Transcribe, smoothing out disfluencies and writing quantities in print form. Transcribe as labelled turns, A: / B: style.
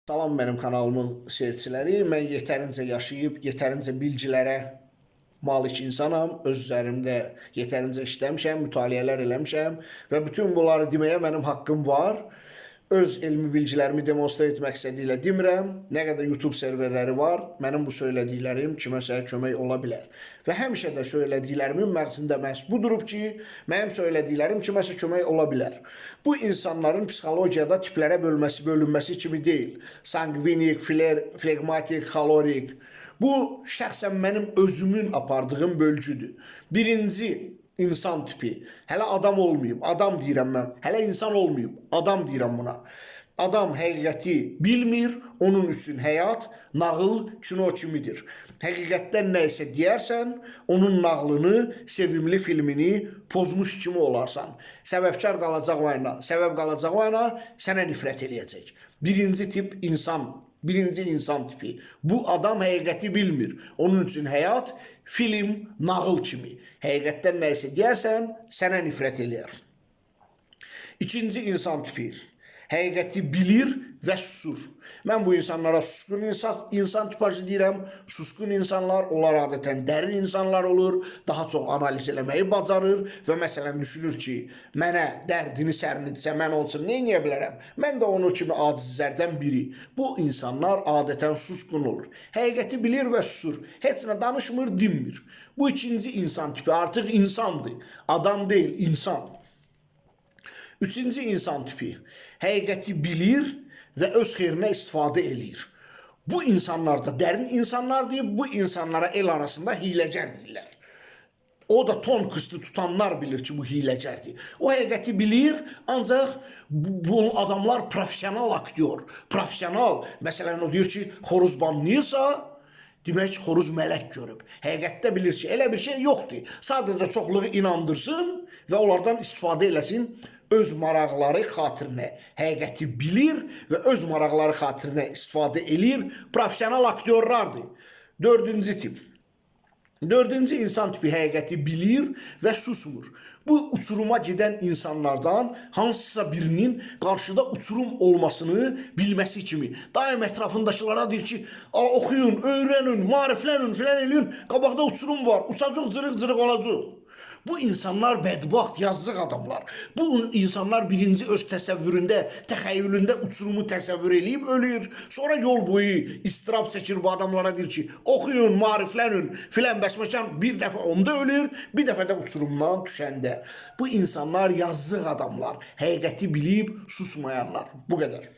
A: Salam benim kanalımın seyirciləri. Mən yetərincə yaşayıb, yetərincə bilgilərə malik insanam. Öz üzərimdə yetərincə işləmişəm, mütaliələr eləmişəm və bütün bunları deməyə mənim haqqım var. Öz elmi bilgilərimi demonstrə etmək istədiyilə demirəm. Nə qədər YouTube serverləri var, mənim bu söylədiklərim kiməsə kömək ola bilər. Və həmişə də söylədiklərimin məğzində məhz bu durub ki, mənim söylədiklərim kiməsə kömək ola bilər. Bu insanların psixologiyada tiplərə bölünməsi kimi deyil. Sanguinik, flegmatik, xalorik. Bu şəxsən mənim özümün apardığım bölgüdür. Birinci insan tipi. Hələ adam olmayıb, adam deyirəm mən. Hələ insan olmayıb, adam deyirəm buna. Adam həqiqəti bilmir, onun üçün həyat nağıl kino kimidir. Həqiqətdən nə isə deyərsən, onun nağlını, sevimli filmini pozmuş kimi olarsan. Səbəbkar qalacaq o yana, səbəb qalacaq o yana, sənə nifrət eləyəcək. Birinci tip insan. Birinci insan tipi. Bu adam həqiqəti bilmir. Onun üçün həyat, film, nağıl kimi. Həqiqətdən nə isə deyərsən, sənə nifrət eləyər. İkinci insan tipi. Həqiqəti bilir və susur. Mən bu insanlara susqun insan tipajı deyirəm. Susqun insanlar, onlar adətən dərin insanlar olur. Daha çox analiz eləməyi bacarır və məsələn düşünür ki, mənə dərdini sərnidirsə, mən olsun, nə edə bilərəm? Mən də onun kimi acizlərdən biri. Bu insanlar adətən susqun olur. Həqiqəti bilir və susur. Heç nə danışmır, dinmir. Bu ikinci insan tipi artıq insandır. Adam deyil, insan. Üçüncü insan tipi. Həqiqəti bilir və öz xeyrinə istifadə eləyir. Bu insanlar da dərin insanlar deyib, bu insanlara el arasında hiləgər deyirlər. O da ton kıstı tutanlar bilir ki, bu hiləgərdir. O həqiqəti bilir, ancaq bu adamlar profesional aktyor. Profesional. Məsələn, o deyir ki, xoruz banlayırsa, demək xoruz mələk görüb. Həqiqətdə bilir ki, elə bir şey yoxdur. Sadəcə çoxluğu inandırsın və onlardan istifadə eləsin öz maraqları xatirinə. Həqiqəti bilir və öz maraqları xatirinə istifadə eləyir. Profesional aktyorlardır. Dördüncü tip. Dördüncü insan tipi həqiqəti bilir və susmur. Bu uçuruma gedən insanlardan hansısa birinin qarşıda uçurum olmasını bilməsi kimi. Daim ətrafındakılara deyir ki, oxuyun, öyrənin, mariflənin, filan eləyin. Qabaqda uçurum var, uçacaq, cırıq-cırıq olacaq. Bu insanlar bədbaxt, yazıq adamlar. Bu insanlar birinci öz təsəvvüründə, təxəyyülündə uçurumu təsəvvür eləyib ölür. Sonra yol boyu istirab çəkir bu adamlara, deyir ki, oxuyun, mariflənin, filan bəsməkan, bir dəfə onda ölür, bir dəfə də uçurumdan düşəndə. Bu insanlar yazıq adamlar, həqiqəti bilib susmayanlar. Bu qədər.